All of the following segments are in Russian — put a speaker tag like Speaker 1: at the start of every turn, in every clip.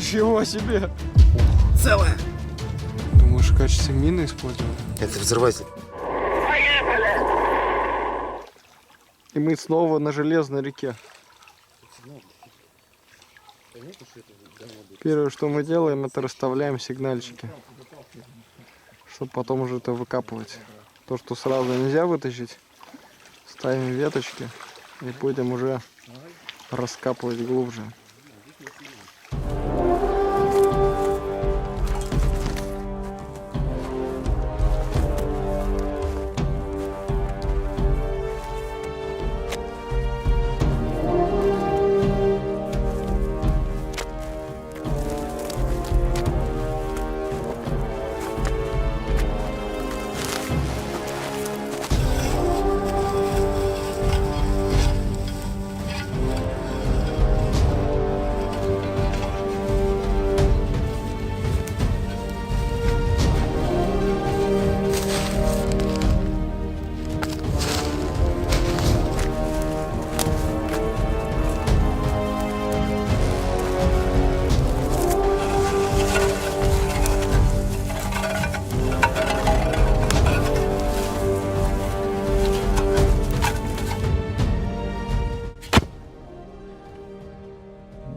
Speaker 1: Ничего себе!
Speaker 2: Целая.
Speaker 1: Думаешь, в качестве мины использовали?
Speaker 2: Это взрыватель.
Speaker 1: И мы снова на Железной реке. Первое, что мы делаем, это расставляем сигнальчики, чтобы потом уже это выкапывать. То, что сразу нельзя вытащить, ставим веточки и будем уже раскапывать глубже.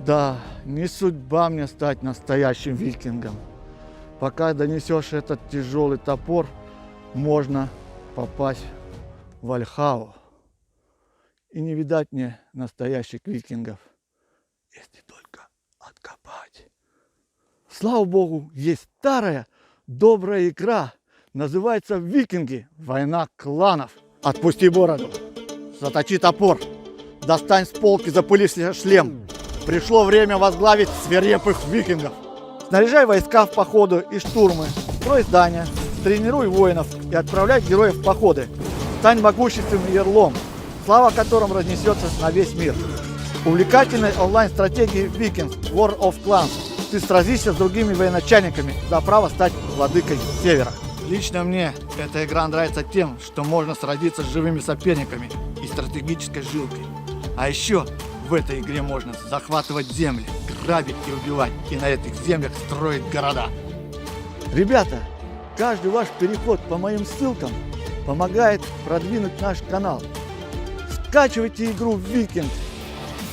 Speaker 3: Да, не судьба мне стать настоящим викингом. Пока донесешь этот тяжелый топор, можно попасть в Вальхалу. И не видать мне настоящих викингов, если только откопать. Слава богу, есть старая добрая игра. Называется «Викинги. Война кланов». Отпусти бороду, заточи топор, достань с полки запылившийся шлем. Пришло время возглавить свирепых викингов. Снаряжай войска в походы и штурмы, строй здания, тренируй воинов и отправляй героев в походы. Стань могущественным ярлом, слава которым разнесется на весь мир. Увлекательной онлайн-стратегии Vikings War of Clans ты сразишься с другими военачальниками за право стать владыкой Севера. Лично мне эта игра нравится тем, что можно сразиться с живыми соперниками и стратегической жилкой. А еще в этой игре можно захватывать земли, грабить и убивать, и на этих землях строить города. Ребята, каждый ваш переход по моим ссылкам помогает продвинуть наш канал. Скачивайте игру Vikings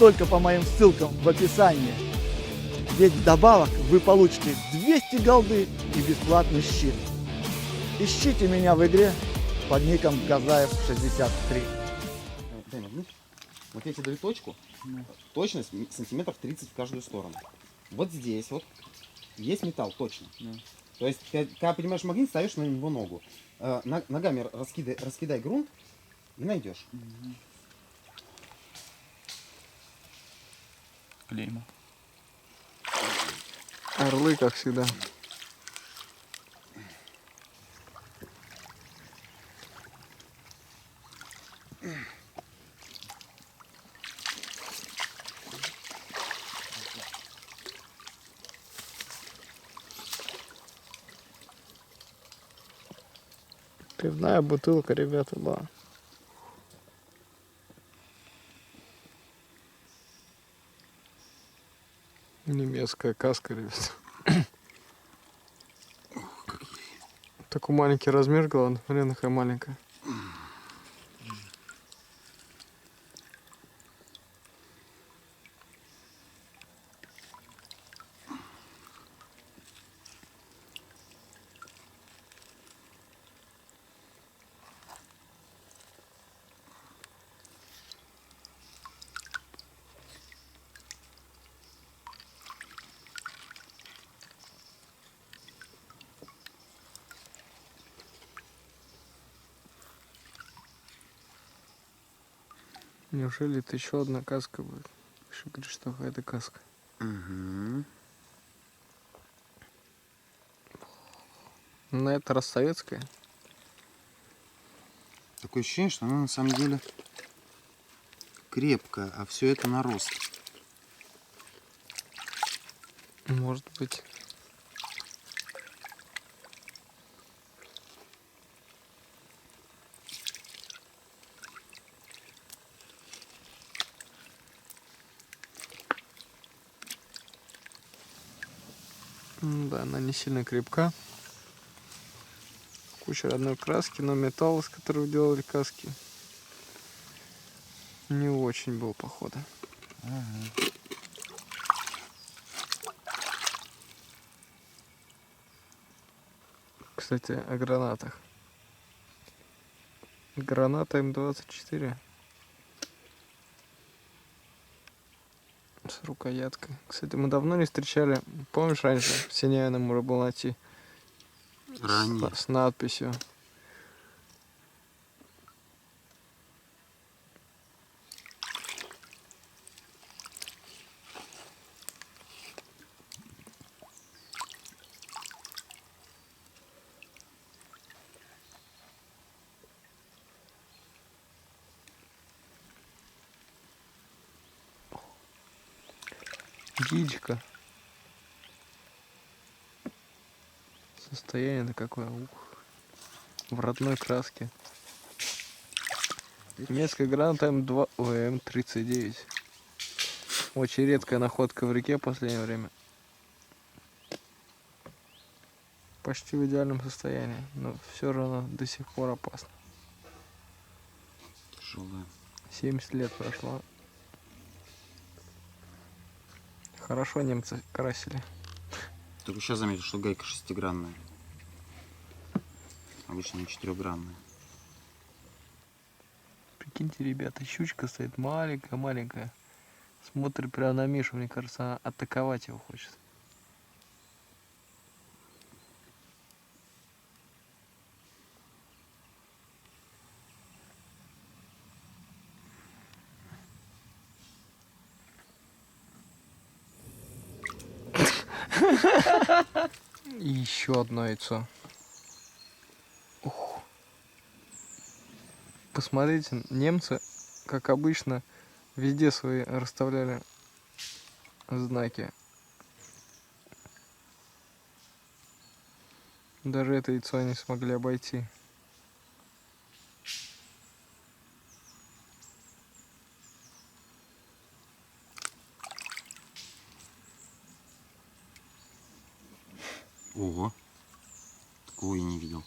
Speaker 3: только по моим ссылкам в описании. Ведь вдобавок вы получите 200 голды и бесплатный щит. Ищите меня в игре под ником Газаев63.
Speaker 2: Вот я тебе даю точку, точность сантиметров 30 в каждую сторону. Вот здесь вот есть металл, точно. То есть, когда поднимаешь магнит, ставишь на него ногу. Ногами раскидай грунт и найдешь.
Speaker 4: Клейма.
Speaker 1: Орлы, как всегда. Пивная бутылка, ребята, да. Немецкая каска, ребята. Такой маленький размер, главное, блин, какая маленькая. Неужели это еще одна каска будет? Еще говоришь, что какая-то каска.
Speaker 2: Угу.
Speaker 1: На это раз советская.
Speaker 2: Такое ощущение, что она на самом деле крепкая, а все это на рост.
Speaker 1: Может быть. Да, она не сильно крепка. Куча родной краски, но металл, из которого делали каски, не очень был, походу. Кстати, о гранатах. Граната М24 с рукояткой. Кстати, мы давно не встречали. Помнишь, раньше в Синяйном можно было найти
Speaker 2: Ранее.
Speaker 1: с надписью. Яичко. Состояние-то какое. Ух. В родной краске. Немецкая граната М2, ой, М39. Очень редкая находка в реке в последнее время. Почти в идеальном состоянии, но все равно до сих пор опасно.
Speaker 2: Тяжелая.
Speaker 1: 70 лет прошло. Хорошо немцы красили.
Speaker 2: Только сейчас заметил, что гайка шестигранная. Обычно 4-гранная.
Speaker 1: Прикиньте, ребята, щучка стоит маленькая-маленькая. Смотрит прямо на Мишу, мне кажется, она атаковать его хочет. И еще одно яйцо. Ух. Посмотрите, немцы, как обычно, везде свои расставляли знаки. Даже это яйцо они смогли обойти.
Speaker 2: Ого. Такого я не видел.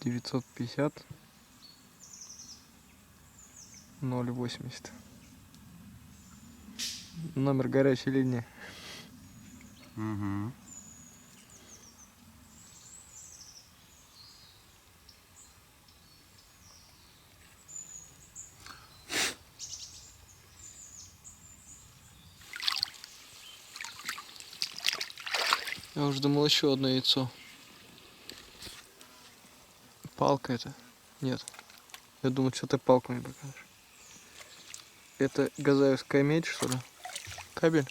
Speaker 1: 950 080. Номер горячей линии.
Speaker 2: Угу.
Speaker 1: Я уже думал еще одно яйцо. Палка это? Нет. Я думал, что ты палку мне покажешь. Это газаевская медь, что ли? Кабель?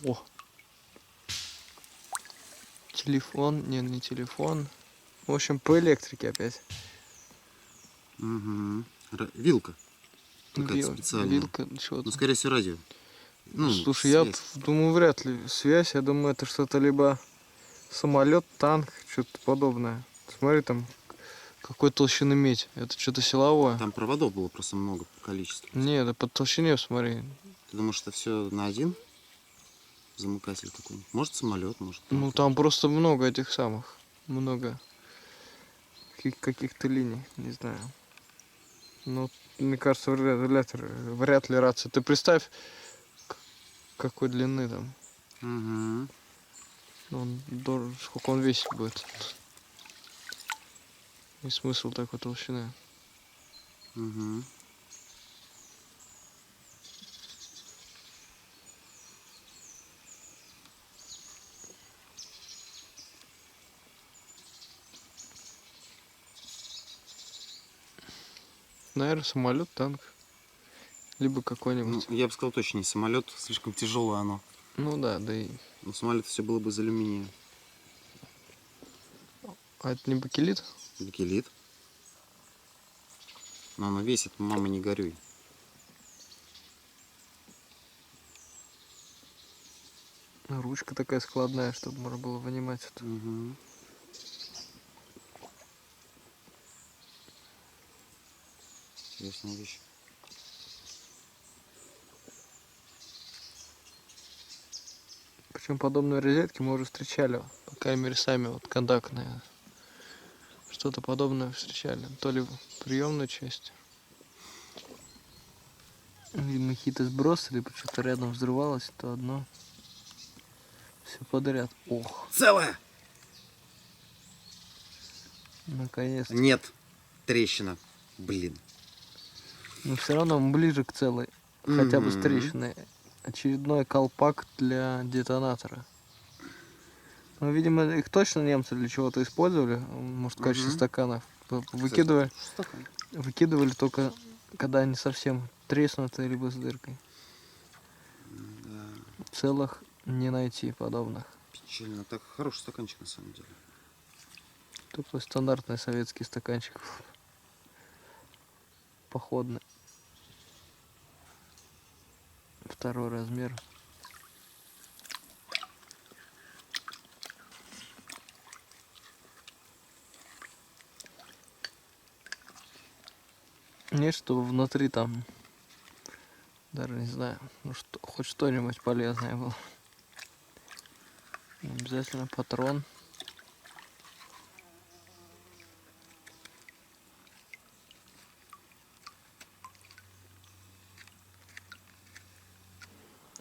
Speaker 1: О! Телефон? Нет, не телефон. В общем, по электрике опять.
Speaker 2: Угу. Вилка. Какая-то специальная.
Speaker 1: Вилка,
Speaker 2: Ну,
Speaker 1: что-то.
Speaker 2: скорее всего, радио. Ну,
Speaker 1: Слушай,
Speaker 2: связь.
Speaker 1: я думаю, вряд ли связь. Я думаю, это что-то либо самолет, танк, что-то подобное. Смотри, там какой толщины медь. Это что-то силовое.
Speaker 2: Там проводов было просто много по количеству.
Speaker 1: Не, это по толщине, смотри.
Speaker 2: Ты думаешь, это все на один замыкатель какой-нибудь? Может, самолет, может.
Speaker 1: Ну, там просто много этих самых. Много каких-то линий, не знаю. Ну, мне кажется, вряд ли рация. Ты представь, какой длины там.
Speaker 2: Угу.
Speaker 1: Сколько он весить будет. И смысл такой толщины.
Speaker 2: Угу.
Speaker 1: Наверное, самолет, танк. Либо
Speaker 2: Ну,
Speaker 1: какой-нибудь.
Speaker 2: я бы сказал, точно не самолет, слишком тяжелое оно.
Speaker 1: Ну да, да и.
Speaker 2: Но самолет все было бы из алюминия.
Speaker 1: А это не бакелит?
Speaker 2: Бакелит. Но оно весит, мама, не горюй.
Speaker 1: Ручка такая складная, чтобы можно было вынимать это.
Speaker 2: Угу. Интересная вещь.
Speaker 1: Причем подобные розетки мы уже встречали, по крайней мере, сами вот контактные. Что-то подобное встречали. То ли в приемную часть. Видимо, какие-то сбросы, либо что-то рядом взрывалось, то одно. Все подряд. Ох,
Speaker 2: Целая?
Speaker 1: наконец-то.
Speaker 2: Нет. Трещина. Блин.
Speaker 1: Но все равно мы ближе к целой. Хотя бы с
Speaker 2: Мгм.
Speaker 1: трещиной. Очередной колпак для детонатора. Ну, видимо, их точно немцы для чего-то использовали. Может, в качестве
Speaker 2: Мгм.
Speaker 1: стаканов. Выкидывали,
Speaker 2: Стакан.
Speaker 1: выкидывали только, когда они совсем треснутые, либо с дыркой.
Speaker 2: Да.
Speaker 1: Целых не найти подобных.
Speaker 2: Печально. Так, хороший стаканчик на самом деле.
Speaker 1: Такой стандартный советский стаканчик. Походный. Второй размер. Нет, чтобы внутри там, даже не знаю, ну что, хоть что-нибудь полезное было. Обязательно патрон.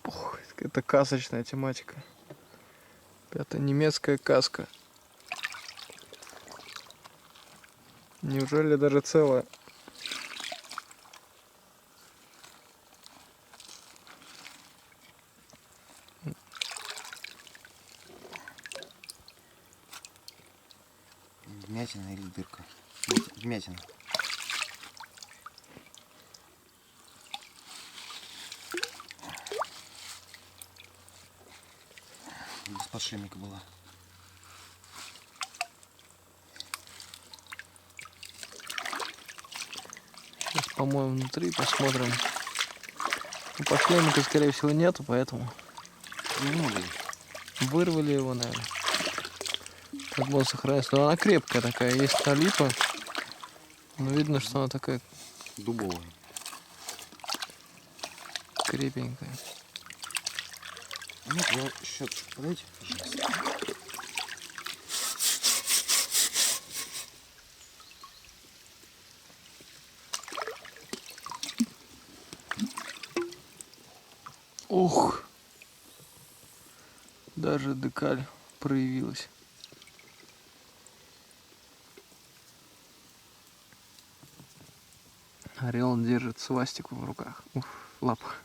Speaker 1: Ох, это касочная тематика. Это немецкая каска. Неужели даже целая?
Speaker 2: Вмятина или дырка? Вмятина. Без подшипника была.
Speaker 1: Сейчас помоем внутри, посмотрим. Ну, подшлемника, скорее всего, нету, поэтому
Speaker 2: Немного.
Speaker 1: вырвали его, наверное. Как бы он сохранился. Но она крепкая такая, есть талипа. Но видно, что она такая
Speaker 2: Дубовая.
Speaker 1: крепенькая.
Speaker 2: Нет, я щеточку подайте, пожалуйста.
Speaker 1: Ух! Даже декаль проявилась. Орел держит свастику в руках. Уф, в лапах.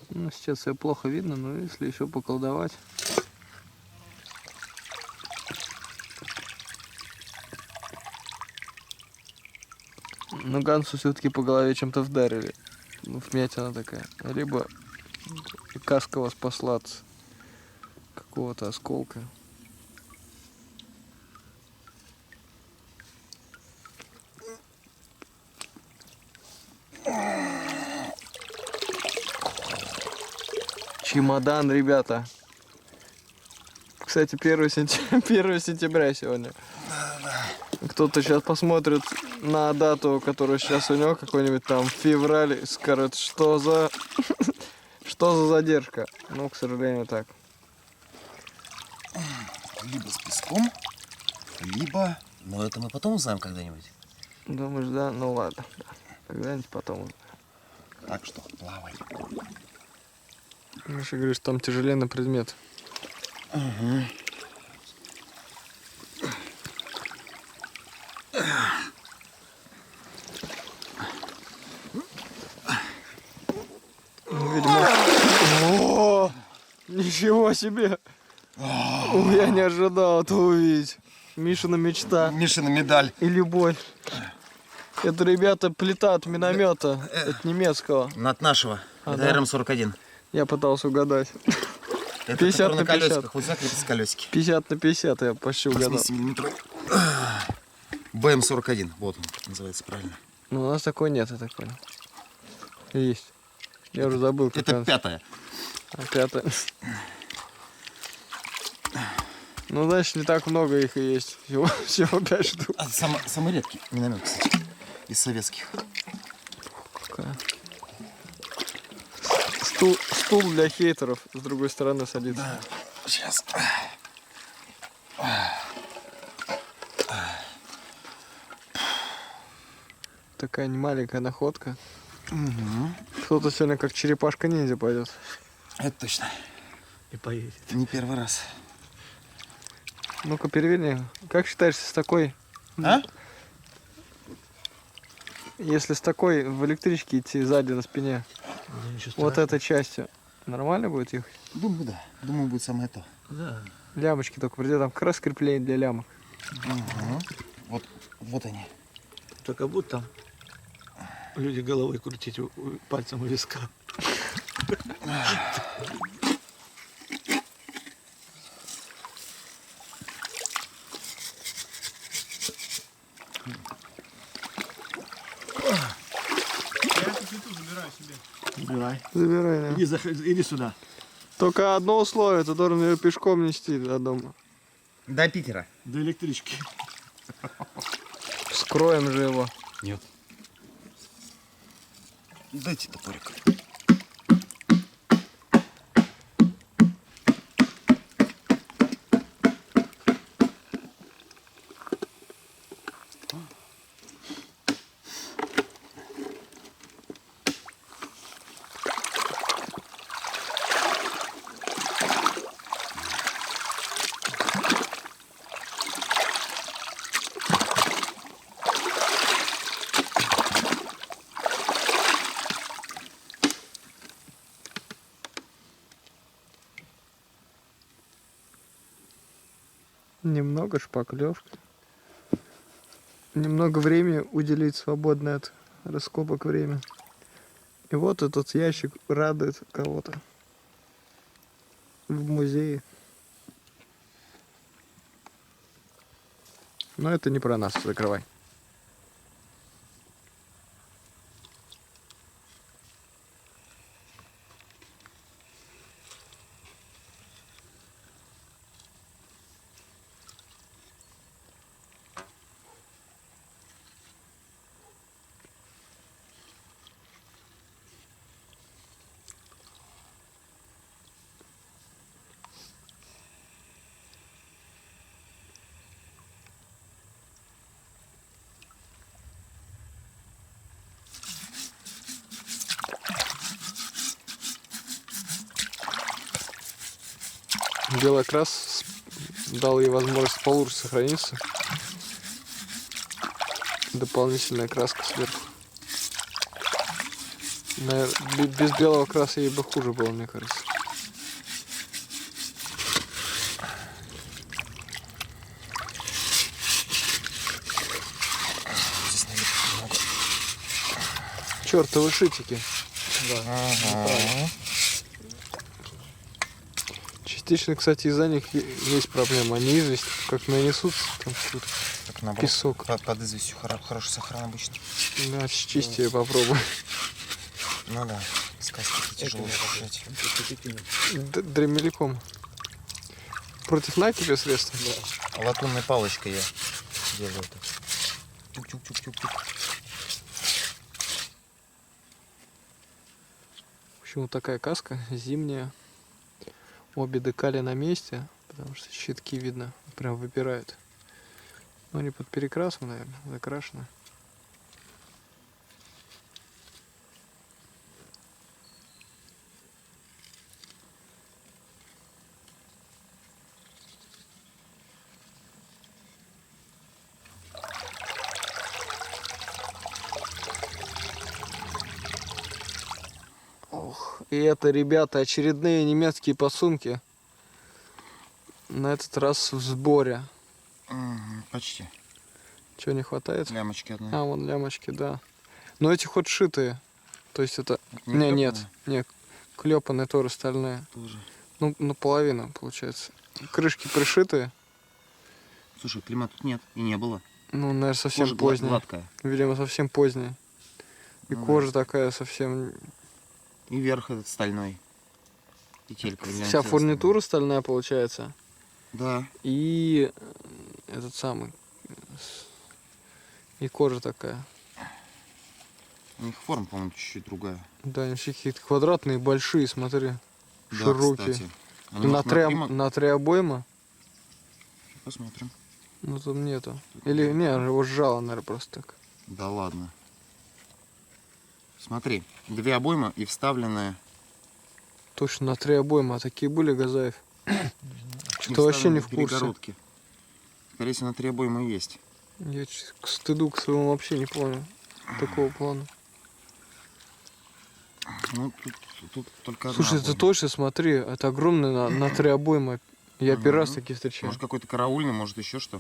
Speaker 1: Ну, сейчас ее плохо видно, но если еще поколдовать. Ну, Гансу все-таки по голове чем-то вдарили. Ну, вмятина такая. Либо каска вас спасла от какого-то осколка. Чемодан, ребята. Кстати, 1 сентября сегодня. Кто-то сейчас посмотрит на дату, которая сейчас у него, какой-нибудь там февраль, и скажет, что за что за задержка. Ну, к сожалению, так.
Speaker 2: Либо с песком, либо... Но это мы потом узнаем когда-нибудь.
Speaker 1: Думаешь, да? Ну ладно. Когда-нибудь потом.
Speaker 2: Так что, плавай.
Speaker 1: Миша говорит, что там тяжеленный предмет.
Speaker 2: Угу.
Speaker 1: Ну, видимо... О, ничего себе! Я не ожидал этого увидеть. Мишина мечта
Speaker 2: Мишина медаль.
Speaker 1: и любовь. Это, ребята, плита от миномета, от немецкого.
Speaker 2: От нашего.
Speaker 1: А,
Speaker 2: Это
Speaker 1: да?
Speaker 2: РМ-41.
Speaker 1: Я пытался угадать.
Speaker 2: Это
Speaker 1: 50
Speaker 2: который
Speaker 1: на
Speaker 2: на
Speaker 1: 50.
Speaker 2: колесиках. Вот закрепятся колесики.
Speaker 1: 50 на 50 я почти угадал.
Speaker 2: 80-миллиметровый. БМ-41. Вот он называется правильно.
Speaker 1: Ну, у нас такой нет, я так понял. Есть. Я уже забыл, как
Speaker 2: Это
Speaker 1: она.
Speaker 2: 5-я.
Speaker 1: А 5-я. Ну, значит, не так много их и есть. Всего 5 штук.
Speaker 2: Самый редкий миномет, кстати. Из советских.
Speaker 1: Какая Стул для хейтеров с другой стороны садится.
Speaker 2: Сейчас.
Speaker 1: Такая немаленькая находка.
Speaker 2: Угу.
Speaker 1: Кто-то сегодня как черепашка-ниндзя пойдет.
Speaker 2: Это точно.
Speaker 3: И поедет.
Speaker 2: Не первый раз.
Speaker 1: Ну-ка, переверни. Как считаешь, с такой...
Speaker 2: А?
Speaker 1: Если с такой в электричке идти сзади на спине,
Speaker 3: Да, ничего
Speaker 1: вот
Speaker 3: страшного.
Speaker 1: этой частью, нормально будет ехать?
Speaker 2: Думаю, да. Думаю, будет самое то.
Speaker 3: Да.
Speaker 1: Лямочки только придет, там как раз крепление для лямок.
Speaker 2: Угу. Вот они.
Speaker 3: Только будут там люди головой крутить пальцем у виска. Забирай.
Speaker 1: Забирай, да.
Speaker 3: Иди сюда.
Speaker 1: Только одно условие, ты должен ее пешком нести до дома.
Speaker 2: До Питера.
Speaker 3: До электрички.
Speaker 1: Скроем же его.
Speaker 2: Нет. Дайте топорик.
Speaker 1: Немного шпаклевки. Немного времени уделить свободное от раскопок время. И вот этот ящик радует кого-то в музее. Но это не про нас, закрывай. Белый окрас дал ей возможность получше сохраниться. Дополнительная краска сверху. Наверное, без белого краса ей бы хуже было, мне кажется.
Speaker 2: Здесь наверное много.
Speaker 1: Чёртовы шитики.
Speaker 2: Ага.
Speaker 1: Частично, кстати, из-за них есть проблема. Они известь как нанесут там какой-то
Speaker 2: Так наоборот.
Speaker 1: песок.
Speaker 2: Под известью хороший сахар обычно.
Speaker 1: Да, счисти попробуй.
Speaker 2: Ну да. Сказки тяжело слушать.
Speaker 1: Дремельком. Против накипи средства?
Speaker 2: Да. Латунной палочкой я делаю это. Тюк-тюк-тюк-тюк.
Speaker 1: В общем, вот такая каска зимняя. Обе декали на месте, потому что щитки видно, прям выпирают. Но они под перекрасом, наверное, закрашены. Ох, и это, ребята, очередные немецкие посумки. На этот раз в сборе.
Speaker 2: Почти.
Speaker 1: Чего не хватает?
Speaker 2: Лямочки одной.
Speaker 1: А, вон лямочки, да. Но эти хоть шитые. То есть это...
Speaker 2: Это
Speaker 1: Не, нет,
Speaker 2: клёпанное?
Speaker 1: нет. Клепанные тоже стальные.
Speaker 2: Тоже.
Speaker 1: Ну, наполовину, получается. Крышки пришитые.
Speaker 2: Слушай, клима тут нет. И не было.
Speaker 1: Ну, наверное, совсем
Speaker 2: Кожа
Speaker 1: поздние.
Speaker 2: гладкая.
Speaker 1: Видимо, совсем поздние. И
Speaker 2: Ну да.
Speaker 1: кожа такая совсем...
Speaker 2: И верх этот стальной. Петелька.
Speaker 1: Вся фурнитура стальная получается.
Speaker 2: Да.
Speaker 1: И этот самый... И кожа такая.
Speaker 2: У них форма, по-моему, чуть-чуть другая.
Speaker 1: Да, они все какие-то квадратные, большие, смотри.
Speaker 2: Да,
Speaker 1: Широкие.
Speaker 2: кстати.
Speaker 1: И
Speaker 2: Они, может,
Speaker 1: на три обойма?
Speaker 2: Посмотрим.
Speaker 1: Ну там нету. Или не, его сжало, наверное, просто так.
Speaker 2: Да ладно. Смотри, 2 обойма и вставленная.
Speaker 1: Точно на три обойма. А такие были, Газаев?
Speaker 2: и
Speaker 1: Что-то вообще не
Speaker 2: вставленные
Speaker 1: в курсе.
Speaker 2: перегородки. Скорее всего, на 3 обойма есть.
Speaker 1: Я к стыду к своему вообще не понял такого плана.
Speaker 2: Ну, тут только одна
Speaker 1: Слушай, ты
Speaker 2: обойма.
Speaker 1: точно смотри, это огромный на три обойма. Я первый раз
Speaker 2: Мгм.
Speaker 1: такие встречаю.
Speaker 2: Может, какой-то караульный, может, еще что.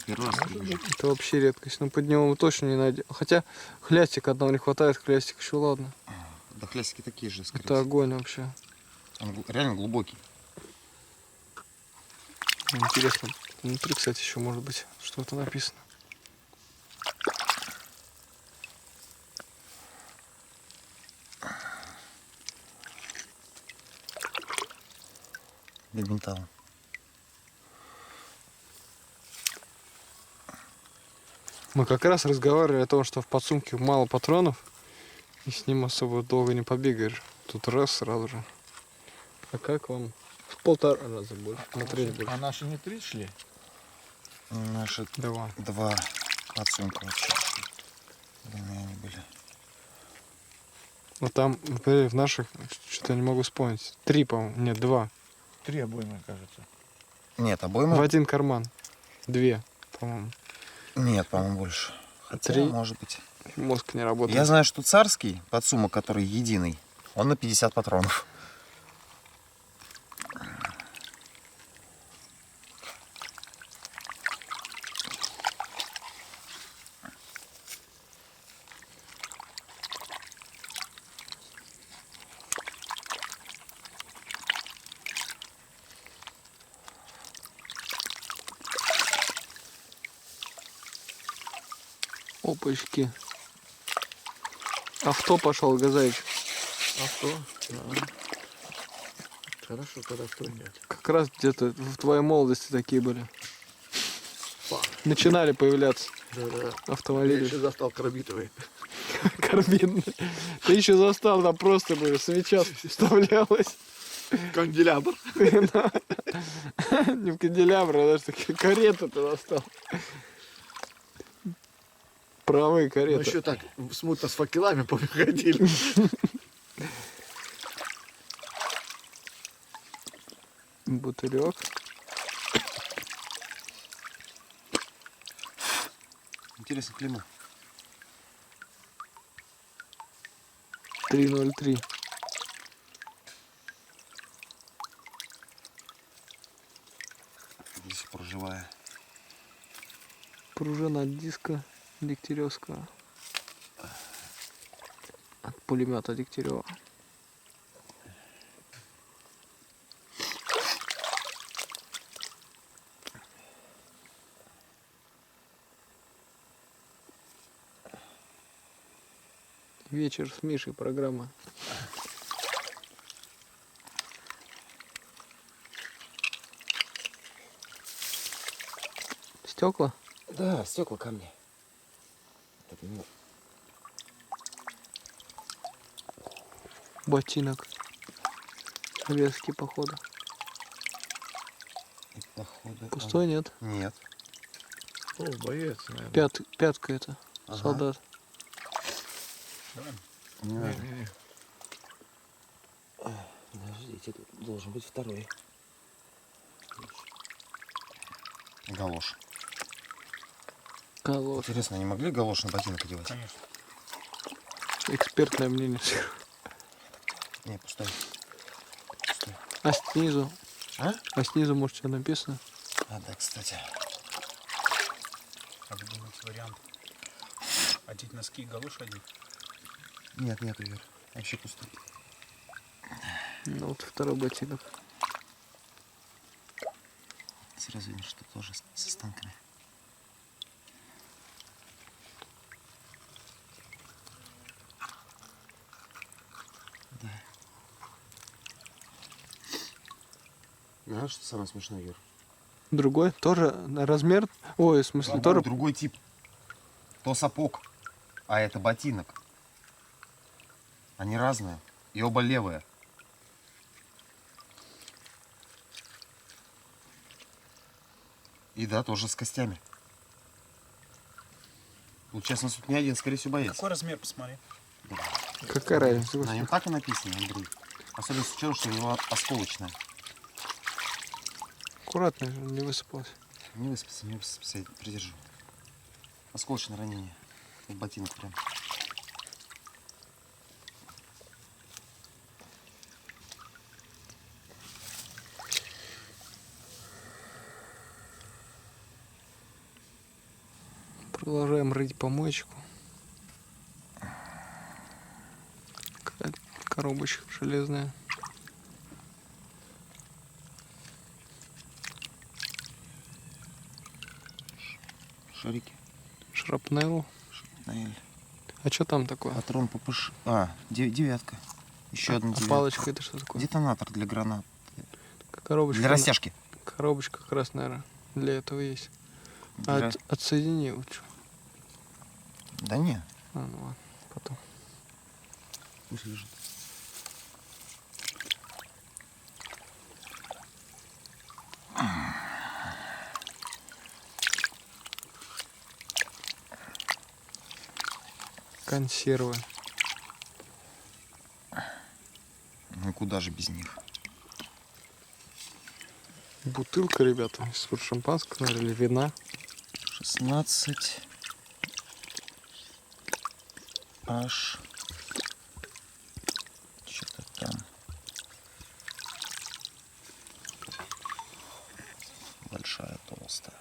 Speaker 2: Первый раз вижу.
Speaker 1: Это вообще редкость. Ну под него мы точно не найдем. Хотя хлястик одного не хватает, хлястик еще ладно.
Speaker 2: Да хлястики такие же, скорее
Speaker 1: Это
Speaker 2: всего.
Speaker 1: огонь вообще.
Speaker 2: Он реально глубокий.
Speaker 1: Интересно. Внутри, кстати, еще может быть что-то написано.
Speaker 2: Без металла.
Speaker 1: Мы как раз разговаривали о том, что в подсумке мало патронов, и с ним особо долго не побегаешь. Тут раз сразу же. А как вам? В 1,5 раза больше. На треть больше.
Speaker 3: А наши не 3 шли?
Speaker 2: Наши
Speaker 1: Два.
Speaker 2: 2 подсумка вообще. Длинные они были.
Speaker 1: Ну там, например, в наших, что-то не могу вспомнить. 3, по-моему. Нет, 2.
Speaker 3: 3 обоймы, кажется.
Speaker 2: Нет,
Speaker 1: В
Speaker 2: обойма?
Speaker 1: один карман. 2, по-моему.
Speaker 2: Нет, по-моему, больше. Хотя,
Speaker 1: 3.
Speaker 2: может быть.
Speaker 1: Мозг не работает.
Speaker 2: Я знаю, что царский подсумок, который единый, он на 50 патронов.
Speaker 1: Опачки. Авто пошел, Газаевич.
Speaker 3: Авто? Да. Хорошо, когда авто нет.
Speaker 1: Как раз где-то в твоей молодости такие были. Начинали появляться
Speaker 3: Да-да. Я
Speaker 1: автомобили.
Speaker 3: еще застал карбидовый.
Speaker 1: Карбидные. Ты еще застал, там просто бы свеча вставлялась.
Speaker 3: Канделябр.
Speaker 1: Не в канделябр, а даже такие кареты ты достал. Правые
Speaker 3: Мы
Speaker 1: кареты.
Speaker 3: еще так смутно с факелами походили.
Speaker 1: Бутылек.
Speaker 2: Интересно, клеймо.
Speaker 1: 303.
Speaker 2: До сих пор живая.
Speaker 1: Пружина от диска Дегтяревского. От пулемета Дегтярева. Вечер с Мишей программа. Стекла?
Speaker 2: Да, стекла ко мне. Это, ну,
Speaker 1: Ботинок. Советский, походу.
Speaker 2: и походу.
Speaker 1: Пустой нет.
Speaker 2: Нет.
Speaker 3: О, боец, наверное.
Speaker 1: Пятка это.
Speaker 2: Ага.
Speaker 1: Солдат.
Speaker 2: Не надо.
Speaker 3: Не-не-не.
Speaker 2: Подождите, тут должен быть второй. Галош.
Speaker 1: Калош.
Speaker 2: Интересно, не могли галош на ботинок одевать?
Speaker 3: Конечно.
Speaker 1: Экспертное мнение.
Speaker 2: Не, пустой. Пустой.
Speaker 1: А снизу?
Speaker 2: А?
Speaker 1: А снизу, может, что написано?
Speaker 2: А, да, кстати.
Speaker 4: А вы думаете, вариант одеть носки и галоши одеть?
Speaker 2: Нет, нет, Игорь. Вообще пустой.
Speaker 1: Ну вот второй ботинок.
Speaker 2: Сразу видно, что тоже с останками. Да. Знаешь, что самое смешное, Юр?
Speaker 1: Другой? Тоже размер? Ой, в смысле, тоже
Speaker 2: Другой тип. То сапог. А это ботинок. Они разные. И оба левые. И да, тоже с костями. Получается, у нас тут не один, скорее всего, боец.
Speaker 4: Какой размер, посмотри.
Speaker 1: Какая разница?
Speaker 2: На нем так и написано, Андрей. Особенно с учетом, что у него осколочная.
Speaker 1: Аккуратно, не высыпалось.
Speaker 2: Не выспался, не выспался. Я придержу. Осколочное ранение. В ботинок прям.
Speaker 1: Продолжаем рыть помоечку. Коробочка железная.
Speaker 2: Шарики.
Speaker 1: Шрапнел.
Speaker 2: Наэль.
Speaker 1: А что там такое?
Speaker 2: Патрон ППШ. Девятка. Еще одна
Speaker 1: А
Speaker 2: девятка.
Speaker 1: палочка это что такое?
Speaker 2: Детонатор для гранат.
Speaker 1: Коробочка.
Speaker 2: Для растяжки.
Speaker 1: Коробочка как раз, наверное, для этого есть.
Speaker 2: Для-
Speaker 1: Отсоедини его. Чё?
Speaker 2: Да не.
Speaker 1: А, ну ладно, потом.
Speaker 2: Пусть лежит.
Speaker 1: Консервы.
Speaker 2: Ну и куда же без них?
Speaker 1: Бутылка, ребята, из-под шампанского, наверное, или вина.
Speaker 2: 16. Аж. Что-то там. Большая, толстая.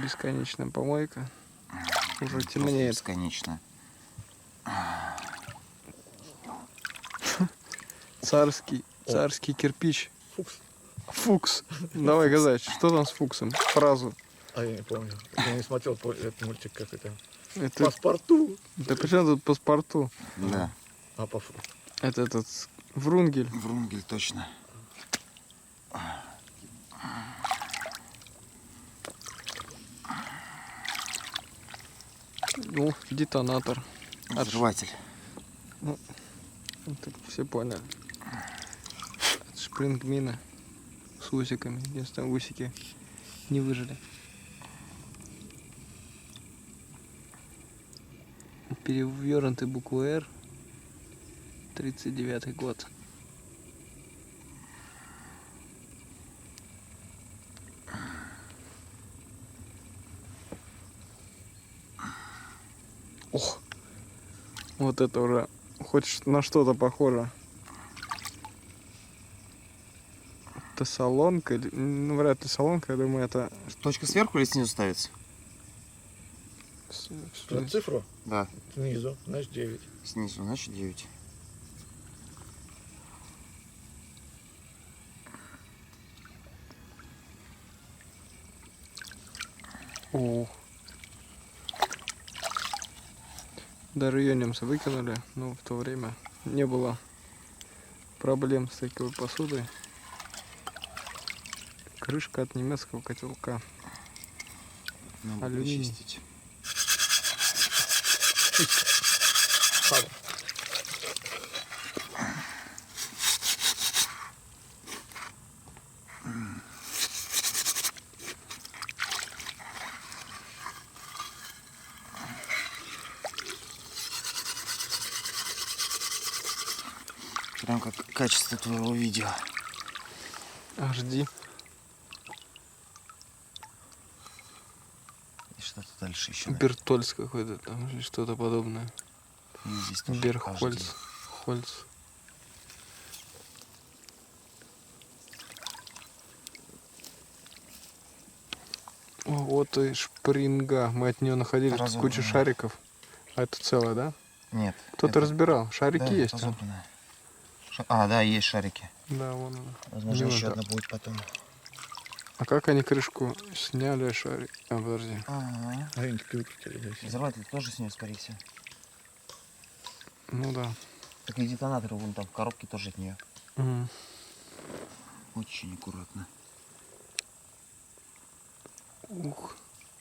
Speaker 1: Бесконечная помойка. Уже темнеет.
Speaker 2: Бесконечно.
Speaker 1: Царский кирпич. Фукс. Давай, Газач, что там с фуксом? Фразу.
Speaker 3: А я не помню. Я не смотрел этот мультик, как это.
Speaker 1: Это,
Speaker 3: Паспорту.
Speaker 1: да при чем тут паспорту?
Speaker 2: Да.
Speaker 3: А по
Speaker 1: Это этот Врунгель.
Speaker 2: Врунгель, точно.
Speaker 1: Ну, детонатор.
Speaker 2: Взрыватель.
Speaker 1: Это все поняли. Это шпрингмина с усиками. Единственное, усики не выжили. Перевернутый букву «Р». 39-й год. Ох, вот это уже хоть на что-то похоже. Это солонка, ну вряд ли солонка, я думаю, это
Speaker 2: Точка сверху или снизу ставится?
Speaker 3: Про цифру
Speaker 2: Да,
Speaker 3: снизу, значит 9.
Speaker 2: снизу, значит 9.
Speaker 1: О. Даже ее немцы выкинули, но в то время не было проблем с такой посудой. Крышка от немецкого котелка.
Speaker 2: Надо
Speaker 1: Алюминий.
Speaker 2: почистить. Прям как качество твоего видео.
Speaker 1: HD.
Speaker 2: И что-то дальше еще.
Speaker 1: Бертольц какой-то там, или что-то подобное.
Speaker 2: И здесь тоже
Speaker 1: Берхольц.
Speaker 2: HD.
Speaker 1: Хольц. О, вот и шпринга. Мы от нее находили тут
Speaker 2: Разобранная.
Speaker 1: кучу шариков. А это целое, да?
Speaker 2: Нет.
Speaker 1: Кто-то
Speaker 2: это-
Speaker 1: разбирал. Шарики
Speaker 2: да,
Speaker 1: есть.
Speaker 2: разобранная. А, да, есть шарики.
Speaker 1: Да, вон она.
Speaker 2: Возможно,
Speaker 1: Не
Speaker 2: еще
Speaker 1: надо.
Speaker 2: одна будет потом.
Speaker 1: А как они крышку сняли, шарик? А, подожди.
Speaker 2: Ага.
Speaker 3: А винтики выкрутили здесь.
Speaker 2: Взрыватель тоже снес, скорее всего.
Speaker 1: Ну да.
Speaker 2: Так и детонаторы вон там в коробке тоже от нее.
Speaker 1: Мгм.
Speaker 2: Очень аккуратно.
Speaker 1: Ух,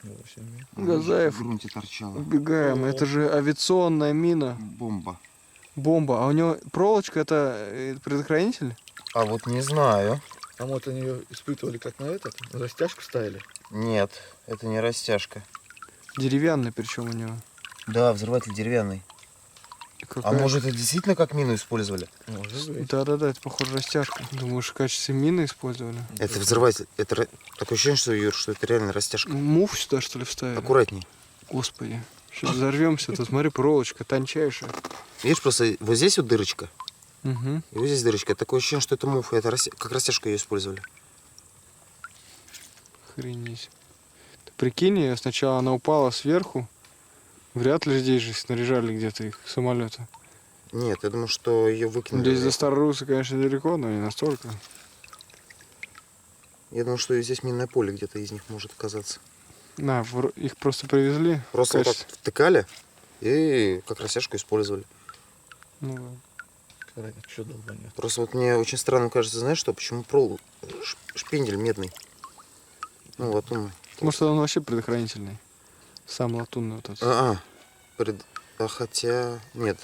Speaker 2: А,
Speaker 1: Газаев.
Speaker 2: В грунте торчала.
Speaker 1: убегаем. Это же авиационная мина.
Speaker 2: Бомба.
Speaker 1: Бомба. А у него проволочка это предохранитель?
Speaker 2: А вот не знаю.
Speaker 3: А вот они ее испытывали как на этот, на растяжку ставили.
Speaker 2: Нет, это не растяжка.
Speaker 1: Деревянный причем у него.
Speaker 2: Да, взрыватель деревянный.
Speaker 1: И
Speaker 2: А
Speaker 1: какая-
Speaker 2: может это действительно как мину использовали?
Speaker 3: Может быть.
Speaker 1: Да-да-да, это похоже растяжка. Думаешь, в качестве мины использовали?
Speaker 2: Это взрыватель. Это такое ощущение, что, Юр, что это реально растяжка.
Speaker 1: Мув сюда что ли вставили?
Speaker 2: Аккуратней.
Speaker 1: Господи. Сейчас взорвемся. Тут смотри, проволочка тончайшая.
Speaker 2: Видишь, просто вот здесь вот дырочка.
Speaker 1: Угу.
Speaker 2: И вот здесь дырочка. Такое ощущение, что это муф. Это как растяжку ее использовали.
Speaker 1: Охренеть. Ты прикинь, сначала она упала сверху. Вряд ли здесь же снаряжали где-то их самолеты.
Speaker 2: Нет, я думаю, что ее выкинули.
Speaker 1: Здесь до Староруса, конечно, далеко, но не настолько.
Speaker 2: Я думаю, что и здесь минное поле где-то из них может оказаться.
Speaker 1: На, их просто привезли.
Speaker 2: Просто
Speaker 1: в
Speaker 2: вот так
Speaker 1: качестве-
Speaker 2: втыкали и как растяжку использовали.
Speaker 1: Ну, ладно.
Speaker 3: Что долбанет?
Speaker 2: Просто вот мне очень странно кажется, знаешь что? Почему шпиндель медный? Ну, латунный.
Speaker 1: Может, он вообще предохранительный. Сам латунный вот этот.
Speaker 2: Хотя... Нет.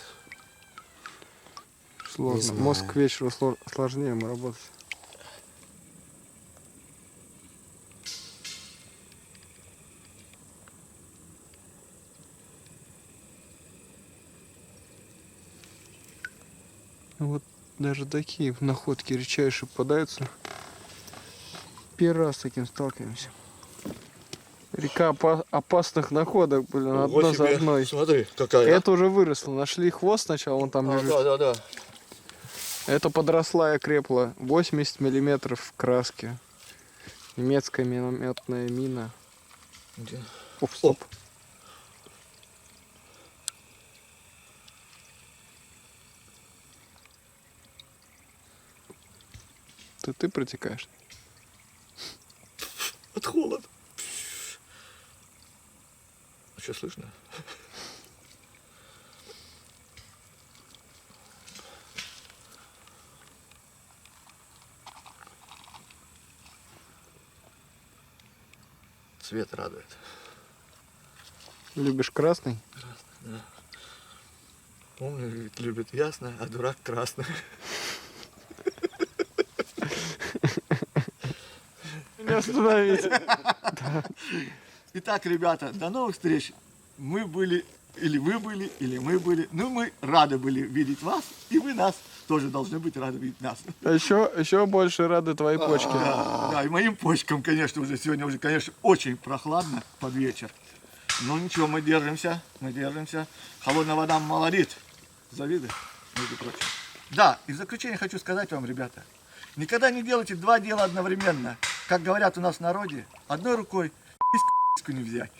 Speaker 1: Сложно.
Speaker 2: знаю.
Speaker 1: Мозг к вечеру сложнее ему работать. Вот даже такие находки редчайшие попадаются. Первый раз с таким сталкиваемся. Река опасных находок, блин, одна за одной.
Speaker 3: Смотри, какая.
Speaker 1: Это уже выросло. Нашли хвост сначала, он там лежит.
Speaker 3: да.
Speaker 1: Это подросла и крепла. 80 миллиметров краски. Немецкая минометная мина.
Speaker 3: Где?
Speaker 1: Оп, стоп. Это ты протекаешь?
Speaker 3: От холода. Что слышно? Цвет радует.
Speaker 1: Любишь красный?
Speaker 3: Умный любит ясное, а дурак красный.
Speaker 1: Не остановить.
Speaker 3: Итак, ребята, до новых встреч. Мы были, или вы были, или мы были. Ну, мы рады были видеть вас, и вы нас тоже должны быть рады видеть нас.
Speaker 1: А еще больше рады твои почки.
Speaker 3: Да, и моим почкам, конечно, уже сегодня уже, конечно, очень прохладно под вечер. Но ничего, мы держимся. Холодная вода молодит. Завидуй, между прочим. Да, и в заключение хочу сказать вам, ребята, никогда не делайте два дела одновременно. Как говорят у нас в народе, одной рукой не взять.